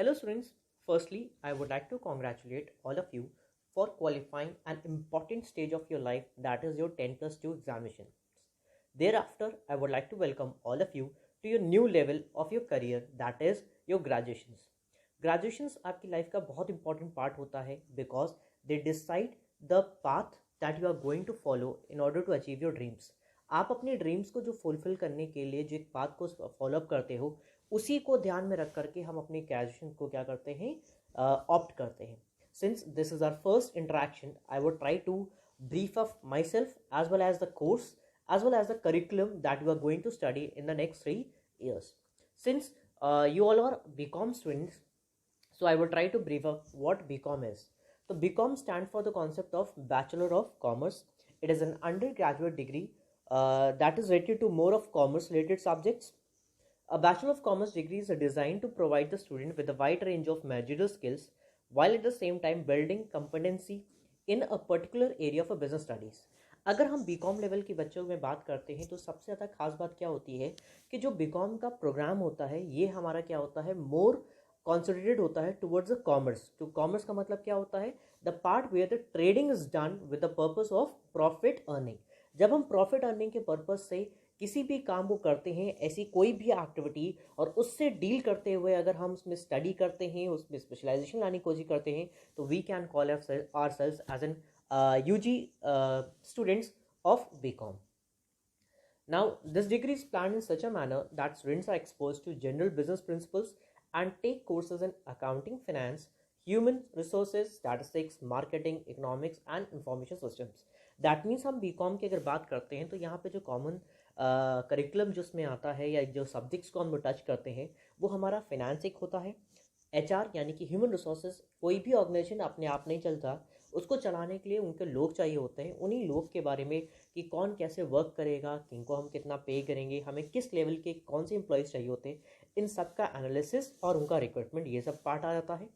Hello students, firstly I would like to congratulate all of you for qualifying an important stage of your life, that is your 10 plus 2 examinations. Thereafter I would like to welcome all of you to your new level of your career, that is your graduations. Graduations आपकी life का बहुत important part होता है because they decide the path that you are going to follow in order to achieve your dreams. आप अपने dreams को जो fulfil करने के लिए जो एक पाथ को फॉलोअप करते हो, उसी को ध्यान में रख करके हम अपनी ग्रेजुएशन को क्या करते हैं, ऑप्ट करते हैं. Since this is our first interaction, I would try to brief of myself as well as the course as well as the curriculum that you are going to study in the next 3 years. Since you all are BCom students, so I will try to brief up what BCom is. So BCom stands for the concept of Bachelor of Commerce. It is an undergraduate degree that is related to more of commerce related subjects. A Bachelor of Commerce degree is designed to provide the student with a wide range of managerial skills while at the same time building competency in a particular area of business studies. अगर हम BCom level के बच्चों में बात करते हैं तो सबसे ज़्यादा खास बात क्या होती है कि जो बीकॉम का प्रोग्राम होता है ये हमारा क्या होता है, मोर कॉन्सेंट्रेटेड होता है towards the commerce. To commerce का मतलब क्या होता है, the part where the trading is done with the purpose of profit earning. जब हम प्रॉफिट अर्निंग के पर्पस से किसी भी काम को करते हैं, ऐसी कोई भी एक्टिविटी, और उससे डील करते हुए अगर हम उसमें स्टडी करते हैं, उसमें स्पेशलाइजेशन लाने की कोशिश करते हैं, तो we can call ourselves as an UG students of BCom. Now, this degree is planned in such a manner that students are exposed to general business principles and take courses in accounting, finance, human resources, statistics, marketing, economics and information systems. That means हम BCom की अगर बात करते हैं तो यहाँ पे जो कॉमन करिकुलम जो उसमें आता है या जो सब्जेक्ट्स को हम टच करते हैं वो हमारा फिनेंस एक होता है, एचआर यानी कि ह्यूमन रिसोर्सेज. कोई भी ऑर्गेनाइजेशन अपने आप नहीं चलता, उसको चलाने के लिए उनके लोग चाहिए होते हैं. उन्हीं लोग के बारे में कि कौन कैसे वर्क करेगा, किनको हम कितना पे करेंगे, हमें किस लेवल के कौन से एम्प्लॉयज़ चाहिए होते हैं, इन सब का एनालिसिस और उनका रिक्रूटमेंट, ये सब पार्ट आ जाता है.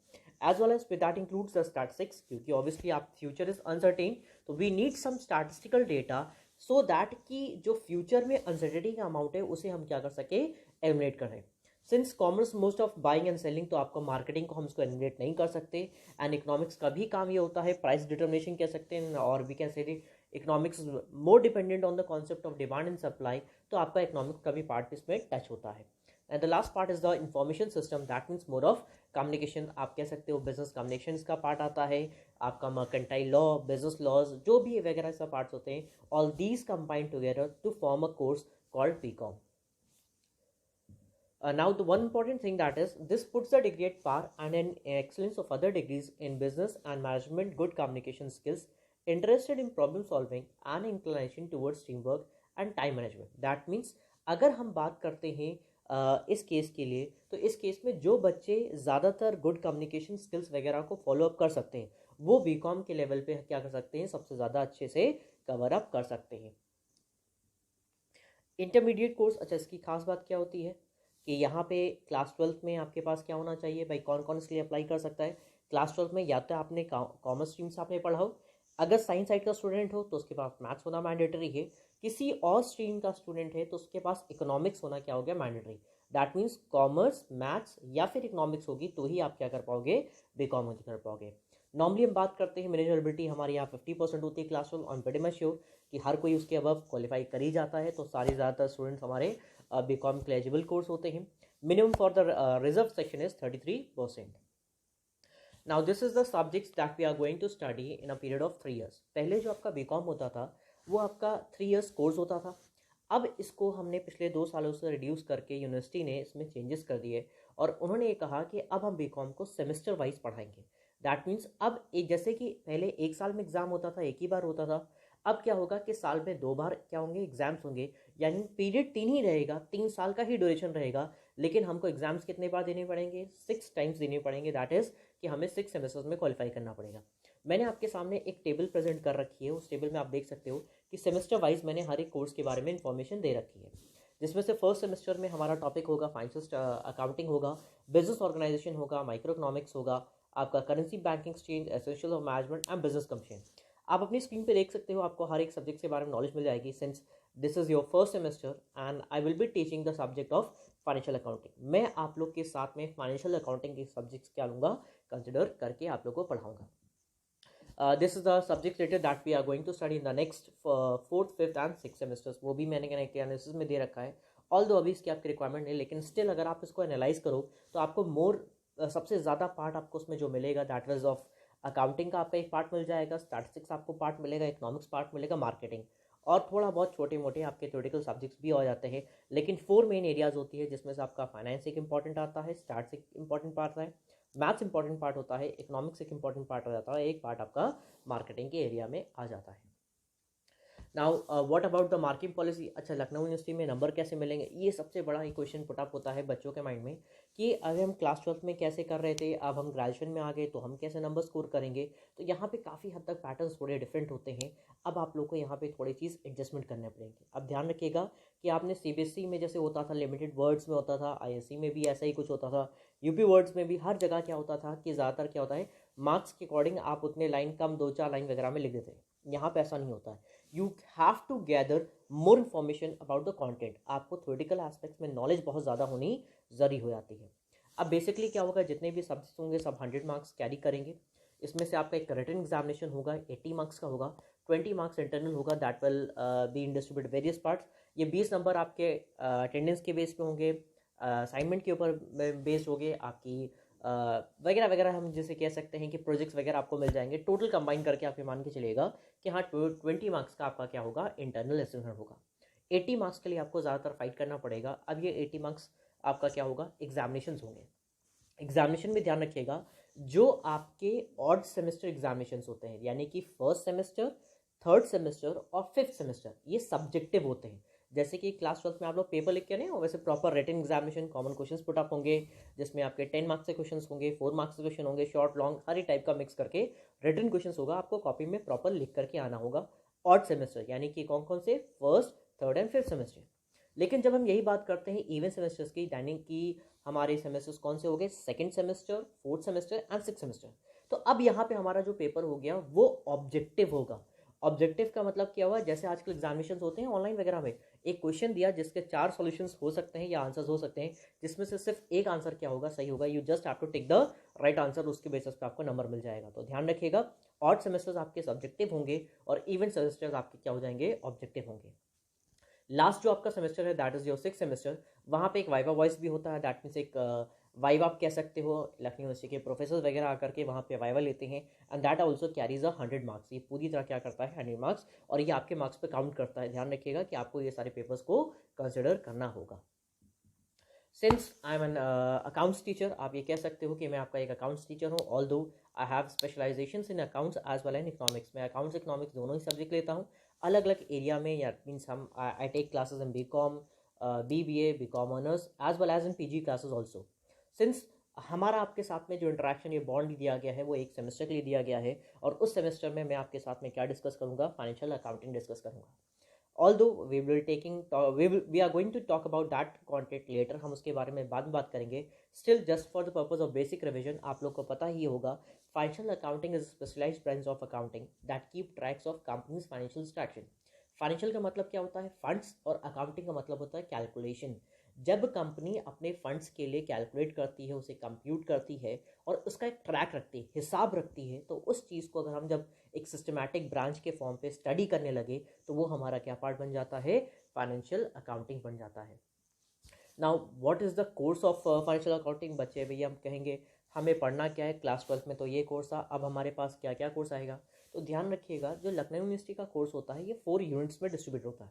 As well as with that includes the statistics, क्योंकि ऑब्वियसली आप फ्यूचर इज अनसर्टेन, तो we need some statistical data so that कि जो फ्यूचर में अनसर्टेनिटी का अमाउंट है उसे हम क्या कर सके, एलिमिनेट करें. Since commerce most of buying and selling, तो आपको मार्केटिंग को हम इसको एलिमिनेट नहीं कर सकते. एंड इकोनॉमिक्स का भी काम ये होता है, प्राइस डिटर्मिनेशन कह सकते हैं, और we can say economics more dependent on the concept of demand and supply, तो आपका इकोनॉमिक्स का भी पार्ट इसमें टच होता है. And the last part is the information system, that means more of communication. आप कह सकते हो बिजनेस कम्युनिकेशन का पार्ट आता है, आपका मर्केंटाइल लॉ, बिजनेस लॉज, जो भी वगैरह सब पार्ट्स होते हैं, all these combined together to form a course called BCom. Now the one important thing that is this puts the degree at par and an excellence of other degrees in business and management, good communication skills, interested in problem solving and inclination towards teamwork and time management. That means अगर हम बात करते हैं इस case के लिए, तो इस केस में जो बच्चे ज़्यादातर गुड कम्युनिकेशन स्किल्स वगैरह को फॉलो अप कर सकते हैं वो बीकॉम के लेवल पे क्या कर सकते हैं, सबसे ज़्यादा अच्छे से कवर अप कर सकते हैं. इंटरमीडिएट कोर्स, अच्छा इसकी खास बात क्या होती है कि यहाँ पे क्लास 12th में आपके पास क्या होना चाहिए भाई, कौन कौन इसके लिए अप्लाई कर सकता है. क्लास 12th में या तो आपने कॉमर्स स्ट्रीम से आपने पढ़ा हो, अगर साइंस साइड का स्टूडेंट हो तो उसके पास मैथ्स होना मैंडेटरी है, किसी और स्ट्रीम का स्टूडेंट है तो उसके पास इकोनॉमिक्स होना क्या हो गया, mandatory. That means commerce, maths या फिर इकोनॉमिक्स होगी तो ही आप क्या कर पाओगे, बीकॉम कर पाओगे. नॉर्मली हम बात करते हैं मैनेजरेबिलिटी हमारे यहाँ 50% होती है class 12, on very much sure कि हर कोई उसके अबव क्वालिफाई कर ही जाता है, तो सारे ज़्यादातर स्टूडेंट्स हमारे बीकॉम के एलिजिबल कोर्स होते हैं. Minimum for the reserve section is 33%. Now this is the subjects that we are going to study in a period of 3 years. पहले जो आपका बीकॉम होता था वो आपका 3 years कोर्स होता था. अब इसको हमने पिछले 2 सालों से रिड्यूस करके यूनिवर्सिटी ने इसमें चेंजेस कर दिए और उन्होंने ये कहा कि अब हम बीकॉम को सेमेस्टर वाइज पढ़ाएंगे. दैट मीन्स अब एक जैसे कि पहले 1 साल में एग्जाम होता था, एक ही बार होता था, अब क्या होगा कि साल में 2 बार क्या होंगे, एग्जाम्स होंगे. यानी पीरियड 3 ही रहेगा, 3 साल का ही ड्यूरेशन रहेगा, लेकिन हमको एग्जाम्स कितने बार देने पड़ेंगे, 6 टाइम्स देने पड़ेंगे. दैट इज़ कि हमें 6 सेमेस्टर्स में क्वालिफाई करना पड़ेगा. मैंने आपके सामने एक टेबल प्रेजेंट कर रखी है, उस टेबल में आप देख सकते हो कि सेमेस्टर वाइज मैंने हर एक कोर्स के बारे में इन्फॉर्मेशन दे रखी है, जिसमें से फर्स्ट सेमेस्टर में हमारा टॉपिक होगा फाइनेंशियल अकाउंटिंग होगा, बिजनेस ऑर्गेनाइजेशन होगा, माइक्रो इकोनॉमिक्स होगा, आपका currency banking exchange, essential of management and business commission. आप अपनी स्क्रीन पे देख सकते हो, आपको हर एक सब्जेक्ट के बारे में नॉलेज मिल जाएगी. Since this is your first semester and I will be teaching the subject of financial accounting. मैं आप लोग के साथ में फाइनेंशियल अकाउंटिंग के सब्जेक्ट्स क्या लूँगा, कंसिडर करके आप लोग को पढ़ाऊँगा। This is the subject related that we are going to study in the next 4th 5th and 6th semesters. वो भी मैंने कनेक्ट एनालिसिस में दे रखा है, ऑल दो अभी इसकी आपकी रिक्वायरमेंट नहीं, लेकिन स्टिल अगर आप इसको एनालाइज करो तो आपको मोर सबसे ज़्यादा पार्ट आपको उसमें जो मिलेगा दैट इज ऑफ अकाउंटिंग का आपका एक पार्ट मिल जाएगा, स्टैटिस्टिक्स आपको पार्ट मिलेगा, इकोनॉमिक्स पार्ट मिलेगा, मार्केटिंग और थोड़ा बहुत छोटे मोटे आपके थ्योरेटिकल सब्जेक्ट्स भी हो जाते हैं। लेकिन 4 मेन एरियाज होती है जिसमें से आपका फाइनेंस एक इंपॉर्टेंट आता है, स्टैट्स एक इंपॉर्टेंट पार्ट है, मैथ्स इंपॉर्टेंट पार्ट होता है, इकोनॉमिक्स एक इंपॉर्टेंट पार्ट हो जाता है, एक पार्ट आपका मार्केटिंग के एरिया में आ जाता है। Now what about the marking policy. अच्छा, लखनऊ यूनिवर्सिटी में नंबर कैसे मिलेंगे, ये सबसे बड़ा ही क्वेश्चन पुटअप होता है बच्चों के माइंड में कि अगर हम क्लास 12th में कैसे कर रहे थे, अब हम ग्रेजुएशन में आ गए तो हम कैसे नंबर स्कोर करेंगे। तो यहाँ पे काफ़ी हद तक पैटर्न्स थोड़े डिफरेंट होते हैं। अब आप लोग को यहाँ पे थोड़ी चीज़ एडजस्टमेंट करने पड़ेंगे। अब ध्यान रखिएगा कि आपने सीबीएसई में जैसे होता था लिमिटेड वर्ड्स में होता था, आईएससी में भी ऐसा ही कुछ होता था, यूपी वर्ड्स में भी हर जगह क्या होता था कि ज़्यादातर क्या होता है मार्क्स के अकॉर्डिंग आप उतने लाइन कम 2-4 लाइन वगैरह में लिख देते हैं। यहाँ पे ऐसा नहीं होता है। You have to gather more information about the content. आपको थ्योरेटिकल एस्पेक्ट्स में नॉलेज बहुत ज़्यादा होनी ज़रूरी हो जाती है। अब बेसिकली क्या होगा, जितने भी सब्जेक्ट्स होंगे सब 100 मार्क्स कैरी करेंगे। इसमें से आपका एक रिटन एग्जामिनेशन होगा 80 मार्क्स का होगा, 20 मार्क्स इंटरनल होगा that will be in distributed various parts. ये 20 नंबर आपके अटेंडेंस के बेस पे होंगे, असाइनमेंट के ऊपर बेस्ड होंगे, आपकी वगैरह वगैरह हम जैसे कह सकते हैं कि प्रोजेक्ट्स वगैरह आपको मिल जाएंगे। टोटल कंबाइन करके आप ये मान के चलिएगा कि हाँ 20 मार्क्स का आपका क्या होगा इंटरनल असेसमेंट होगा। 80 मार्क्स के लिए आपको ज़्यादातर फाइट करना पड़ेगा। अब ये 80 मार्क्स आपका क्या होगा एग्जामिनेशन होंगे। एग्जामिनेशन में ध्यान रखिएगा जो आपके ऑड सेमेस्टर एग्जामिनेशन होते हैं, यानी कि फर्स्ट सेमेस्टर, थर्ड सेमेस्टर और फिफ्थ सेमेस्टर, ये सब्जेक्टिव होते हैं। जैसे कि क्लास 12th में आप लोग पेपर लिख के नहीं, वैसे proper written examination common questions put up होंगे, जिसमें आपके 10 मार्क्स के क्वेश्चंस होंगे, 4 मार्क्स के क्वेश्चन होंगे, शॉर्ट लॉन्ग हर एक टाइप का मिक्स करके रिटन क्वेश्चंस होगा, आपको कॉपी में प्रॉपर लिख करके आना होगा। ऑड सेमेस्टर यानी कि कौन कौन से, first, third and fifth semester. लेकिन जब हम यही बात करते हैं इवन सेमेस्टर्स की, यानी कि हमारे सेमेस्टर्स कौन से हो गए, second semester, fourth semester and six semester. तो अब यहाँ पे हमारा जो पेपर हो गया वो ऑब्जेक्टिव होगा। ऑब्जेक्टिव का मतलब क्या हुआ, जैसे आजकल एग्जामिनेशन होते हैं ऑनलाइन वगैरह में, एक क्वेश्चन दिया जिसके 4 सॉल्यूशंस हो सकते हैं या आंसर्स हो सकते हैं, जिसमें से सिर्फ एक आंसर क्या होगा, सही होगा। You just have to take the right answer, उसके बेसिस पे आपको नंबर मिल जाएगा। तो ध्यान रखिएगा ऑड सेमेस्टर्स आपके सब्जेक्टिव होंगे और इवन सेमेस्टर्स आपके क्या हो जाएंगे, ऑब्जेक्टिव होंगे। लास्ट जो आपका सेमेस्टर है that is your 6th semester, वहाँ पे एक वाइवा वॉइस भी होता है, दैट मीन्स एक वाइवा आप कह सकते हो, लखनऊ यूनिवर्सिटी के प्रोफेसर वगैरह आकर के वहाँ पे वाइवा लेते हैं and that also carries 100 marks. ये पूरी तरह क्या करता है 100 मार्क्स, और ये आपके मार्क्स पे काउंट करता है। ध्यान रखिएगा कि आपको ये सारे पेपर्स को कंसिडर करना होगा। Since I am an accounts teacher, आप ये कह सकते हो कि मैं आपका एक अकाउंट्स टीचर हूँ, although I have specialisation in accounts as well and economics. मैं अकाउंट्स इकोनॉमिक्स दोनों ही सब्जेक्ट लेता हूँ अलग अलग एरिया में, या मीन्स हम I take classes in BCom, BBA, BCom honours as well as in PG classes also. Since हमारा आपके साथ में जो इंटरेक्शन, ये बॉन्ड दिया गया है वो एक सेमेस्टर के लिए दिया गया है, और उस सेमेस्टर में मैं आपके साथ में क्या डिस्कस करूँगा, फाइनेंशियल अकाउंटिंग डिस्कस करूँगा। although we are going to talk about that content later, हम उसके बारे में बाद में बात करेंगे। Still just for the purpose of basic revision, आप लोग को पता ही होगा financial accounting is a specialized branch of accounting that keep tracks of company's financial status। Financial का मतलब क्या होता है, फंड्स, और अकाउंटिंग का मतलब होता है कैलकुलेशन। जब कंपनी अपने फंड्स के लिए कैलकुलेट करती है, उसे कंप्यूट करती है और उसका एक ट्रैक रखती है, हिसाब रखती है, तो उस चीज़ को अगर हम जब एक सिस्टमैटिक ब्रांच के फॉर्म पे स्टडी करने लगे तो वो हमारा क्या पार्ट बन जाता है, फाइनेंशियल अकाउंटिंग बन जाता है। Now what is the course of financial accounting. बच्चे भैया हम कहेंगे हमें पढ़ना क्या है, क्लास 12th में तो ये कोर्स था, अब हमारे पास क्या क्या कोर्स आएगा। तो ध्यान रखिएगा जो लखनऊ यूनिवर्सिटी का कोर्स होता है ये 4 यूनिट्स में डिस्ट्रीब्यूट होता है।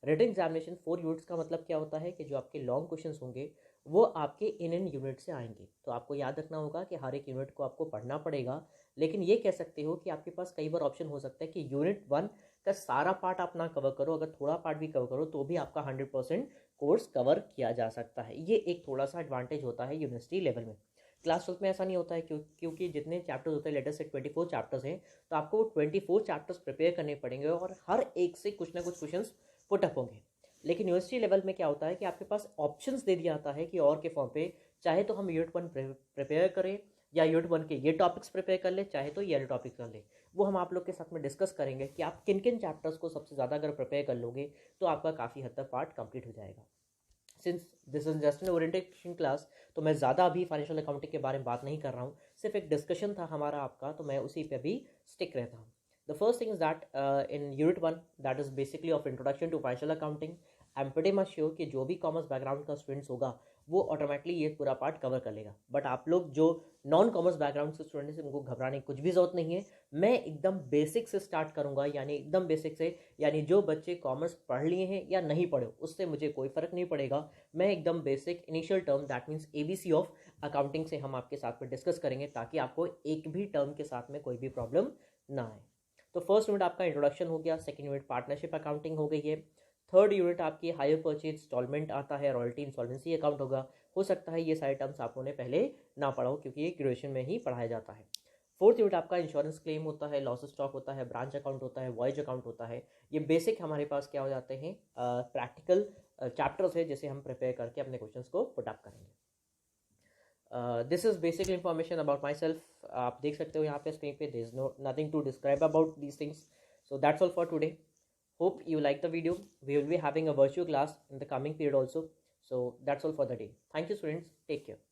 रिटन एग्जामिनेशन 4 यूनिट्स का मतलब क्या होता है कि जो आपके लॉन्ग क्वेश्चंस होंगे वो आपके इन यूनिट से आएंगे। तो आपको याद रखना होगा कि हर एक यूनिट को आपको पढ़ना पड़ेगा, लेकिन ये कह सकते हो कि आपके पास कई बार ऑप्शन हो सकता है कि यूनिट 1 का सारा पार्ट आप ना कवर करो, अगर थोड़ा पार्ट भी कवर करो तो भी आपका 100% कोर्स कवर किया जा सकता है। ये एक थोड़ा सा एडवांटेज होता है यूनिवर्सिटी लेवल में। क्लास 12 में ऐसा नहीं होता है, क्योंकि जितने चैप्टर्स होते हैं, लेटेस्ट से 24 चैप्टर्स हैं, तो आपको 24 चैप्टर्स प्रिपेयर करने पड़ेंगे और हर एक से कुछ ना कुछ क्वेश्चंस पुटअप होंगे। लेकिन यूनिवर्सिटी लेवल में क्या होता है कि आपके पास ऑप्शंस दे दिया जाता है कि और के फॉर्म पे चाहे तो हम यूनिट 1 प्रिपेयर करें या यूनिट 1 के ये टॉपिक्स प्रिपेयर कर ले, चाहे तो ये वाले टॉपिक्स कर ले। वो हम आप लोग के साथ में डिस्कस करेंगे कि आप किन किन चैप्टर्स को सबसे ज़्यादा अगर प्रिपेयर कर लोगे तो आपका काफ़ी हद तक पार्ट कंप्लीट हो जाएगा। Since this is just an orientation class, तो मैं ज़्यादा अभी फाइनेंशियल अकाउंटिंग के बारे में बात नहीं कर रहा हूँ, सिर्फ एक डिस्कशन था हमारा आपका, तो मैं उसी पे भी स्टिक रहता हूँ. The first thing is that in unit 1 that is basically of introduction to financial accounting. I am pretty much sure कि जो भी कॉमर्स बैकग्राउंड का स्टूडेंट्स होगा वो ऑटोमेटिकली ये पूरा पार्ट कवर कर लेगा. बट आप लोग जो नॉन कॉमर्स बैकग्राउंड से स्टूडेंट्स हैं उनको घबराने की कुछ भी जरूरत नहीं है. मैं एकदम बेसिक से स्टार्ट करूंगा, यानी एकदम बेसिक से, यानी जो बच्चे कॉमर्स पढ़ लिए हैं या नहीं पढ़े उससे मुझे कोई फर्क नहीं पड़ेगा. मैं एकदम basic initial term that means ABC of accounting से हम आपके साथ में डिस्कस करेंगे, ताकि आपको एक भी टर्म के साथ में कोई भी प्रॉब्लम ना आए. तो फर्स्ट यूनिट आपका इंट्रोडक्शन हो गया, सेकंड यूनिट पार्टनरशिप अकाउंटिंग हो गई है, थर्ड यूनिट आपकी हायर परचेज इंस्टॉलमेंट आता है, रॉयल्टी इंसॉल्वेंसी अकाउंट होगा. हो सकता है ये सारे टर्म्स आप लोगों ने पहले ना पढ़ा हो क्योंकि ये ग्रेजुएशन में ही पढ़ाया जाता है. फोर्थ यूनिट आपका इंश्योरेंस क्लेम होता है, लॉस स्टॉक होता है, ब्रांच अकाउंट होता है, वॉयज अकाउंट होता है. ये बेसिक हमारे पास क्या हो जाते हैं, प्रैक्टिकल चैप्टर्स है जिसे हम प्रिपेयर करके अपने क्वेश्चंस को पुट अप करेंगे. This is basic information about myself. आप देख सकते हो यहाँ पे स्क्रीन पे, there is no nothing to describe about these things. So that's all for today. Hope you like the video. We will be having a virtual class in the coming period also. So that's all for the day. Thank you students. Take care.